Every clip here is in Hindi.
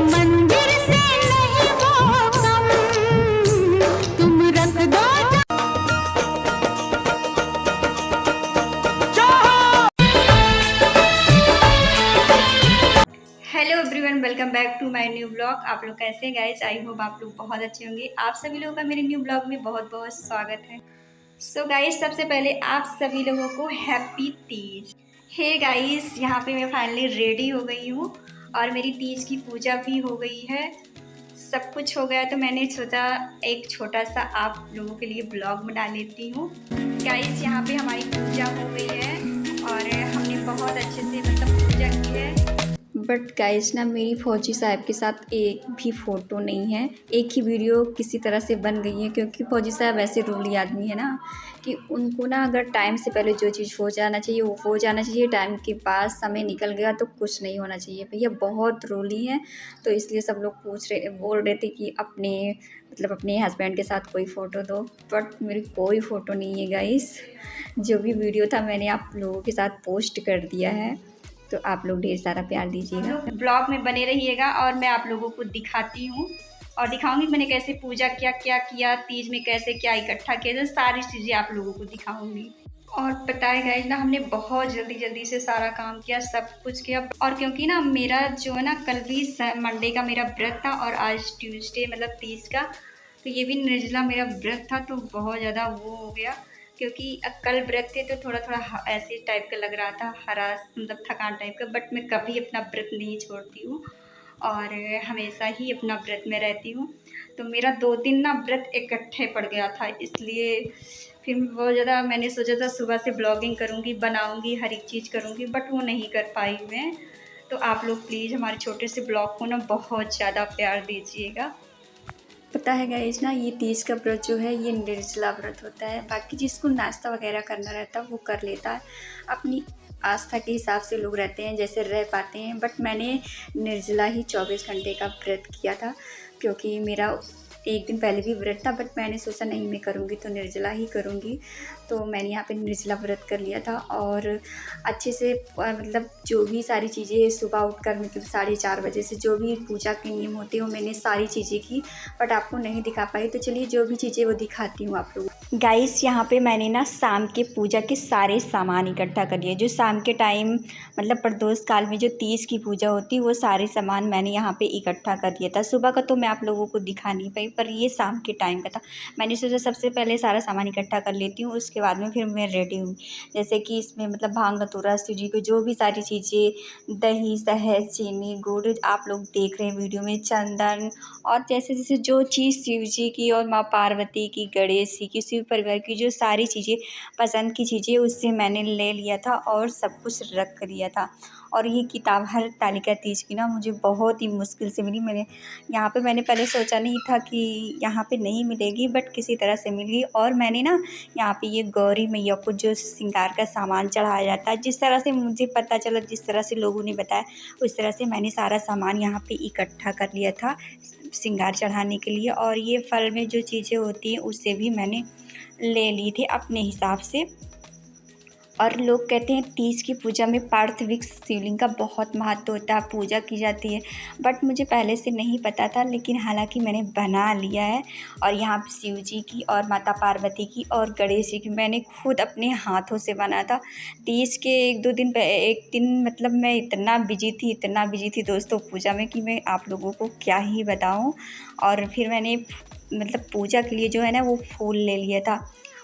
मंदिर से नहीं वो कम, तुम रख दो। Hello everyone, welcome back to my new blog. आप लोग कैसे हैं गाइस? आई होप आप लोग बहुत अच्छे होंगे। आप सभी लोगों का मेरे न्यू ब्लॉग में बहुत बहुत स्वागत है। सो गाइस, सबसे पहले आप सभी लोगों को हैप्पी तीज। हे गाइस, यहाँ पे मैं फाइनली रेडी हो गई हूँ और मेरी तीज की पूजा भी हो गई है। सब कुछ हो गया तो मैंने सोचा एक छोटा सा आप लोगों के लिए ब्लॉग बना लेती हूँ। गाइस, यहाँ पे हमारी पूजा हो गई है और हमने बहुत अच्छे से पूजा की है। बट गाइस ना, मेरी फौजी साहब के साथ एक भी फ़ोटो नहीं है। एक ही वीडियो किसी तरह से बन गई है, क्योंकि फौजी साहब ऐसे रूली आदमी है ना कि उनको ना अगर टाइम से पहले जो चीज़ हो जाना चाहिए वो हो जाना चाहिए, टाइम के बाद समय निकल गया तो कुछ नहीं होना चाहिए। भैया बहुत रूली है, तो इसलिए सब लोग बोल रहे थे कि अपने हस्बैंड के साथ कोई फ़ोटो दो। बट मेरी कोई फ़ोटो नहीं है गाइस। जो भी वीडियो था मैंने आप लोगों के साथ पोस्ट कर दिया है, तो आप लोग ढेर सारा प्यार दीजिएगा। ब्लॉग में बने रहिएगा और मैं आप लोगों को दिखाती हूँ और दिखाऊंगी मैंने कैसे पूजा किया, तीज में कैसे क्या इकट्ठा किया, तो सारी चीज़ें आप लोगों को दिखाऊंगी। और पता है गाइस ना, हमने बहुत जल्दी से सारा काम किया, सब कुछ किया। और क्योंकि ना मेरा जो है ना, कल भी मंडे का मेरा व्रत था और आज ट्यूसडे तीज का, तो ये भी निर्जला मेरा व्रत था, तो बहुत ज़्यादा वो हो गया। क्योंकि कल व्रत थे तो थोड़ा ऐसे टाइप का लग रहा था, थकान टाइप का। बट मैं कभी अपना व्रत नहीं छोड़ती हूँ और हमेशा ही अपना व्रत में रहती हूँ। तो मेरा 2 दिन ना व्रत इकट्ठे पड़ गया था, इसलिए फिर बहुत ज़्यादा मैंने सोचा था सुबह से ब्लॉगिंग करूँगी, बनाऊँगी, हर एक चीज़ करूँगी, बट वो नहीं कर पाई मैं। तो आप लोग प्लीज़ हमारे छोटे से ब्लॉग को ना बहुत ज़्यादा प्यार दीजिएगा। पता है गाइस ना, ये तीज का व्रत जो है ये निर्जला व्रत होता है। बाकी जिसको नाश्ता वगैरह करना रहता है वो कर लेता है, अपनी आस्था के हिसाब से लोग रहते हैं, जैसे रह पाते हैं। बट मैंने निर्जला ही 24 घंटे का व्रत किया था, क्योंकि मेरा एक दिन पहले भी व्रत था, बट मैंने सोचा नहीं मैं करूँगी तो निर्जला ही करूँगी। तो मैंने यहाँ पे निर्जला व्रत कर लिया था और अच्छे से जो भी सारी चीज़ें सुबह उठकर 4:30 बजे से जो भी पूजा के नियम होते हैं वो मैंने सारी चीज़ें की, बट आपको नहीं दिखा पाई। तो चलिए जो भी चीज़ें वो दिखाती हूँ आप लोगों को। गाइस, यहाँ पे मैंने ना शाम के पूजा के सारे सामान इकट्ठा कर लिए। जो शाम के टाइम प्रदोष काल में जो तीज की पूजा होती है वो सारे सामान मैंने यहाँ पे इकट्ठा कर दिया था। सुबह का तो मैं आप लोगों को दिखा नहीं पाई, पर ये शाम के टाइम का था। मैंने सोचा सबसे पहले सारा सामान इकट्ठा कर लेती हूँ, उसके बाद में फिर मैं रेडी हूँ। जैसे कि इसमें भांग धतूरा, शिव जी को जो भी सारी चीज़ें, दही, शहद, चीनी, गुड़, आप लोग देख रहे हैं वीडियो में, चंदन, और जैसे जो चीज़ शिव जी की और माँ पार्वती की, गणेश जी की, शिव परिवार की जो सारी चीज़ें पसंद की चीज़ें, उससे मैंने ले लिया था और सब कुछ रख दिया था। और ये किताब हरतालिका तीज की ना मुझे बहुत ही मुश्किल से मिली। मैंने पहले सोचा नहीं था कि यहाँ पे नहीं मिलेगी, बट किसी तरह से मिल गई। और मैंने ना यहाँ पे ये गौरी मैया को जो श्रृंगार का सामान चढ़ाया जाता है, जिस तरह से मुझे पता चला, जिस तरह से लोगों ने बताया, उस तरह से मैंने सारा सामान यहाँ पे इकट्ठा कर लिया था श्रृंगार चढ़ाने के लिए। और ये फल में जो चीज़ें होती हैं उससे भी मैंने ले ली थी अपने हिसाब से। और लोग कहते हैं तीज की पूजा में पार्थिव शिवलिंग का बहुत महत्व होता है, पूजा की जाती है। बट मुझे पहले से नहीं पता था, लेकिन हालांकि मैंने बना लिया है। और यहाँ पे शिव जी की और माता पार्वती की और गणेश जी की मैंने खुद अपने हाथों से बना था। तीज के एक दिन मैं इतना बिजी थी दोस्तों पूजा में, कि मैं आप लोगों को क्या ही बताऊँ। और फिर मैंने पूजा के लिए जो है ना वो फूल ले लिया था।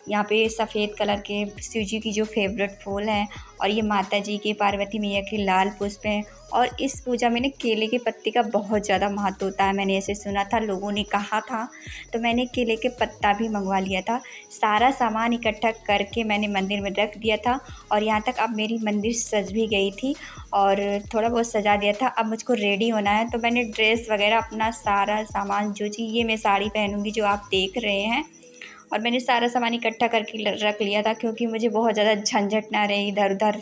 यहाँ पे सफ़ेद कलर के शिव जी की जो फेवरेट फूल हैं, और ये माता जी के, पार्वती मैया के लाल पुष्प हैं। और इस पूजा में ना केले के पत्ते का बहुत ज़्यादा महत्व होता है, मैंने ऐसे सुना था, लोगों ने कहा था, तो मैंने केले के पत्ता भी मंगवा लिया था। सारा सामान इकट्ठा करके मैंने मंदिर में रख दिया था। और यहाँ तक अब मेरी मंदिर सज भी गई थी और थोड़ा बहुत सजा दिया था। अब मुझको रेडी होना है, तो मैंने ड्रेस वगैरह, अपना सारा सामान, जो चीज़, ये मैं साड़ी पहनूंगी जो आप देख रहे हैं, और मैंने सारा सामान इकट्ठा करके रख लिया था, क्योंकि मुझे बहुत ज़्यादा झंझट ना रहे, इधर उधर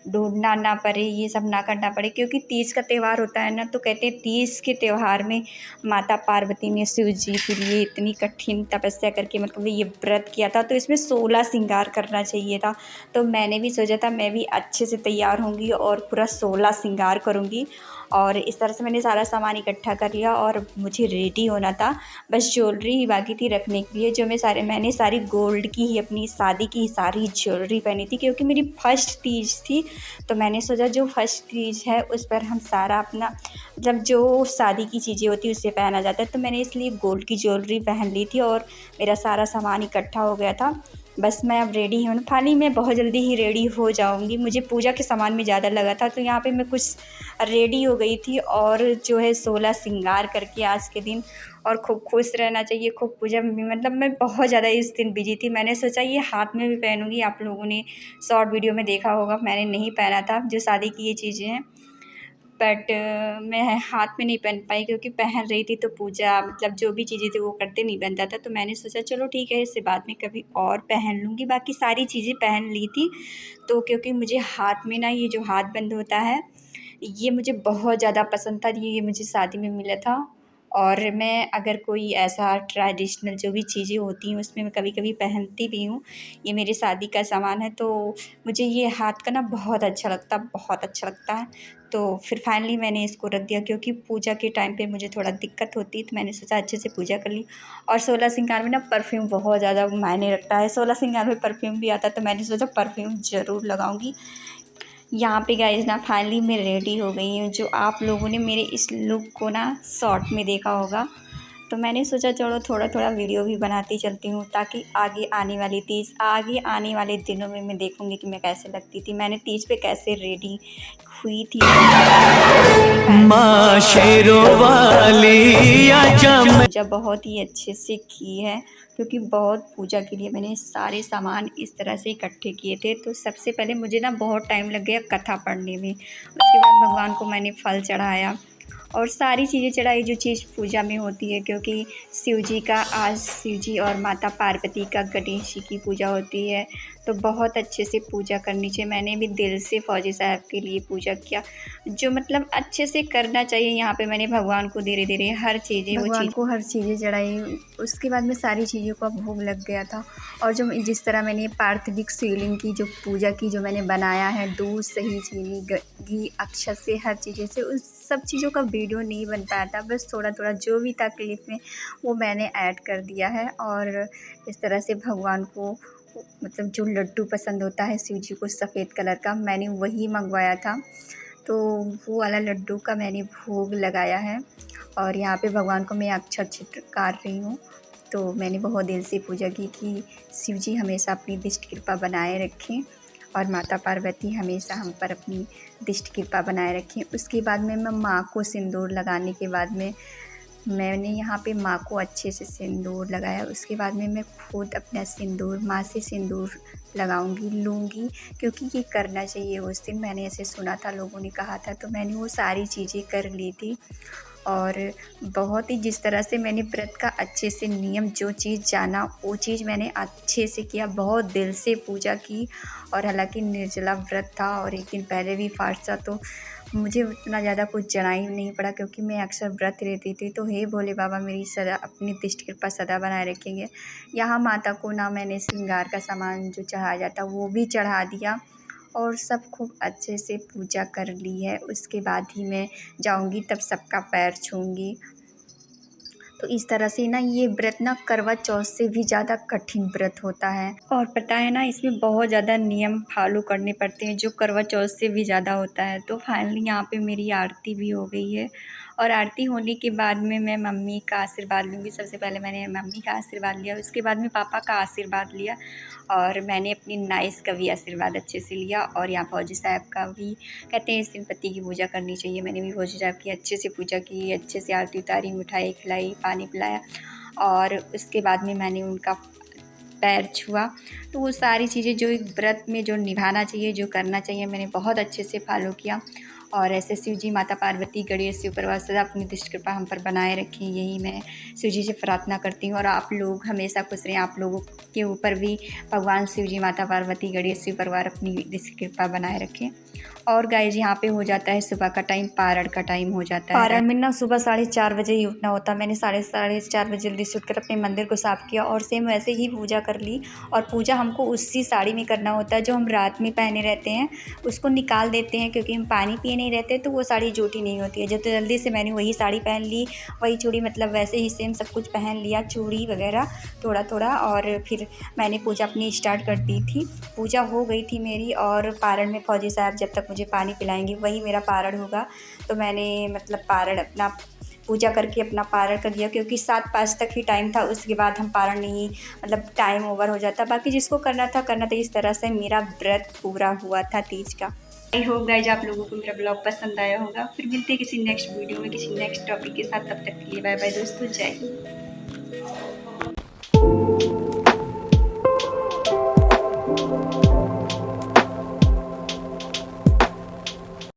ढूंढना ना पड़े, ये सब ना करना पड़े। क्योंकि तीज का त्यौहार होता है ना, तो कहते हैं तीज के त्यौहार में माता पार्वती ने शिव जी के लिए इतनी कठिन तपस्या करके ये व्रत किया था, तो इसमें 16 श्रृंगार करना चाहिए था। तो मैंने भी सोचा था मैं भी अच्छे से तैयार होंगी और पूरा 16 श्रृंगार करूँगी। और इस तरह से मैंने सारा सामान इकट्ठा कर लिया और मुझे रेडी होना था। बस ज्वेलरी ही बाकी थी रखने के लिए, जो मैंने सारी गोल्ड की ही अपनी शादी की सारी ज्वेलरी पहनी थी, क्योंकि मेरी फर्स्ट तीज थी। तो मैंने सोचा जो फर्स्ट तीज है उस पर हम सारा अपना मतलब जो शादी की चीज़ें होती है उससे पहना जाता है, तो मैंने इसलिए गोल्ड की ज्वेलरी पहन ली थी और मेरा सारा सामान इकट्ठा हो गया था। बस मैं अब रेडी हूँ, फाइनली मैं बहुत जल्दी ही रेडी हो जाऊँगी। मुझे पूजा के सामान में ज़्यादा लगा था, तो यहाँ पे मैं कुछ रेडी हो गई थी और जो है 16 श्रृंगार करके आज के दिन, और खूब खुश रहना चाहिए, खूब पूजा में मतलब मैं बहुत ज़्यादा इस दिन बिजी थी। मैंने सोचा ये हाथ में भी पहनूंगी, आप लोगों ने शॉर्ट वीडियो में देखा होगा, मैंने नहीं पहना था जो शादी की ये चीज़ें हैं, बट मैं हाथ में नहीं पहन पाई क्योंकि पहन रही थी तो पूजा मतलब जो भी चीज़ें थी वो करते नहीं बनता था। तो मैंने सोचा चलो ठीक है, इससे बाद में कभी और पहन लूँगी। बाकी सारी चीज़ें पहन ली थी, तो क्योंकि मुझे हाथ में ना ये जो हाथ बंद होता है ये मुझे बहुत ज़्यादा पसंद था, ये मुझे शादी में मिला था। और मैं अगर कोई ऐसा ट्रेडिशनल जो भी चीज़ें होती हैं उसमें मैं कभी कभी पहनती भी हूँ। ये मेरी शादी का सामान है, तो मुझे ये हाथ का ना बहुत अच्छा लगता है। तो फिर फाइनली मैंने इसको रख दिया, क्योंकि पूजा के टाइम पे मुझे थोड़ा दिक्कत होती है, तो मैंने सोचा अच्छे से पूजा कर ली। और 16 श्रृंगार में ना परफ्यूम बहुत ज़्यादा मायने रखता है, 16 श्रृंगार में परफ्यूम भी आता है, तो मैंने सोचा परफ्यूम ज़रूर लगाऊंगी। यहाँ पे गाइस ना फाइनली मैं रेडी हो गई हूँ। जो आप लोगों ने मेरे इस लुक को ना शॉर्ट में देखा होगा, तो मैंने सोचा चलो थोड़ा थोड़ा वीडियो भी बनाती चलती हूँ, ताकि आगे आने वाले दिनों में मैं देखूँगी कि मैं कैसे लगती थी, मैंने तीज पे कैसे रेडी हुई थी। माँ शेरों वाली आजा मैं। पूजा बहुत ही अच्छे से की है, क्योंकि बहुत पूजा के लिए मैंने सारे सामान इस तरह से इकट्ठे किए थे। तो सबसे पहले मुझे ना बहुत टाइम लग गया कथा पढ़ने में, उसके बाद भगवान को मैंने फल चढ़ाया और सारी चीज़ें चढ़ाई जो चीज़ पूजा में होती है, क्योंकि शिव जी और माता पार्वती का गणेश जी की पूजा होती है, तो बहुत अच्छे से पूजा करनी चाहिए। मैंने भी दिल से फौजी साहब के लिए पूजा किया, जो मतलब अच्छे से करना चाहिए। यहाँ पे मैंने भगवान को धीरे धीरे हर चीज़ें चढ़ाई, उसके बाद में सारी चीज़ों का भोग लग गया था। और जो जिस तरह मैंने पार्थिविक शिवलिंग की जो पूजा की, जो मैंने बनाया है दूध सही चीनी घी अक्षत से हर चीज़ों से, उस सब चीज़ों का वीडियो नहीं बन पाया था, बस थोड़ा थोड़ा जो भी था क्लिप में वो मैंने ऐड कर दिया है। और इस तरह से भगवान को मतलब जो लड्डू पसंद होता है शिव जी को सफ़ेद कलर का, मैंने वही मंगवाया था, तो वो वाला लड्डू का मैंने भोग लगाया है। और यहाँ पे भगवान को मैं अक्षत चित्रकार रही हूँ, तो मैंने बहुत दिल से पूजा की कि शिव जी हमेशा अपनी दिष्ट कृपा बनाए रखें और माता पार्वती हमेशा हम पर अपनी दिष्ट कृपा बनाए रखें। उसके बाद में मैं माँ को सिंदूर लगाने के बाद में मैंने यहाँ पे माँ को अच्छे से सिंदूर लगाया। उसके बाद में मैं खुद अपना सिंदूर माँ से सिंदूर लूँगी, क्योंकि ये करना चाहिए। उस दिन मैंने ऐसे सुना था, लोगों ने कहा था, तो मैंने वो सारी चीज़ें कर ली थी। और बहुत ही जिस तरह से मैंने व्रत का अच्छे से नियम जो चीज़ जाना वो चीज़ मैंने अच्छे से किया, बहुत दिल से पूजा की। और हालांकि निर्जला व्रत था और एक दिन पहले भी फास्ट था, तो मुझे उतना ज़्यादा कुछ जनाई नहीं पड़ा, क्योंकि मैं अक्सर व्रत रहती थी। तो हे भोले बाबा मेरी सदा अपनी दिष्ट कृपा सदा बनाए रखेंगे। यहाँ माता को ना मैंने श्रृंगार का सामान जो चढ़ाया जाता वो भी चढ़ा दिया और सब खूब अच्छे से पूजा कर ली है। उसके बाद ही मैं जाऊंगी, तब सबका पैर छूँगी। तो इस तरह से ना ये व्रत ना करवा चौथ से भी ज़्यादा कठिन व्रत होता है, और पता है ना इसमें बहुत ज़्यादा नियम फॉलो करने पड़ते हैं जो करवा चौथ से भी ज़्यादा होता है। तो फाइनली यहाँ पे मेरी आरती भी हो गई है, और आरती होने के बाद में मैं मम्मी का आशीर्वाद लूँगी। सबसे पहले मैंने मम्मी का आशीर्वाद लिया, उसके बाद में पापा का आशीर्वाद लिया, और मैंने अपनी नाइस का भी आशीर्वाद अच्छे से लिया। और यहाँ फौजी साहब का भी कहते हैं इस दिन पति की पूजा करनी चाहिए, मैंने भी फौजी साहब की अच्छे से पूजा की, अच्छे से आरती उतारी, मिठाई खिलाई, पानी पिलाया, और उसके बाद में मैंने उनका पैर छुआ। तो वो सारी चीज़ें जो एक व्रत में जो निभाना चाहिए, जो करना चाहिए, मैंने बहुत अच्छे से फॉलो किया। और ऐसे शिव जी माता पार्वती गणेश शिव परिवार सदा अपनी दिष्ट कृपा हम पर बनाए रखें, यही मैं शिव जी से प्रार्थना करती हूँ। और आप लोग हमेशा खुश रहें, आप लोगों के ऊपर भी भगवान शिव जी माता पार्वती गणेश शिव परिवार अपनी दिष्ट कृपा बनाए रखें। और गाइज यहाँ पे हो जाता है सुबह का टाइम, पारण का टाइम हो जाता है। पारण में ना सुबह 4:30 बजे ही उठना होता है। मैंने 4:30 बजे जल्दी से उठकर अपने मंदिर को साफ़ किया और सेम वैसे ही पूजा कर ली। और पूजा हमको उसी साड़ी में करना होता है जो हम रात में पहने रहते हैं, उसको निकाल देते हैं क्योंकि हम पानी पिए नहीं रहते तो वो साड़ी झूठी नहीं होती है। तो जल्दी से मैंने वही साड़ी पहन ली, वही चूड़ी, मतलब वैसे ही सेम सब कुछ पहन लिया, चूड़ी वगैरह थोड़ा थोड़ा। और फिर मैंने पूजा अपनी स्टार्ट कर दी थी। पूजा हो गई थी मेरी और पारण में फौजी साहब जब तक मुझे पानी पिलाएंगे वही मेरा पारण होगा। तो मैंने मतलब पारण अपना पूजा करके अपना पारण कर दिया क्योंकि 7:05 तक ही टाइम था, उसके बाद हम पारण नहीं, मतलब टाइम ओवर हो जाता। बाकी जिसको करना था करना था। इस तरह से मेरा व्रत पूरा हुआ था तीज का। आई होप गाइज आप लोगों को मेरा ब्लॉग पसंद आया होगा। फिर मिलते हैं किसी नेक्स्ट वीडियो में किसी नेक्स्ट टॉपिक के साथ। तब तक के लिए बाय बाय दोस्तों, जय हिंद।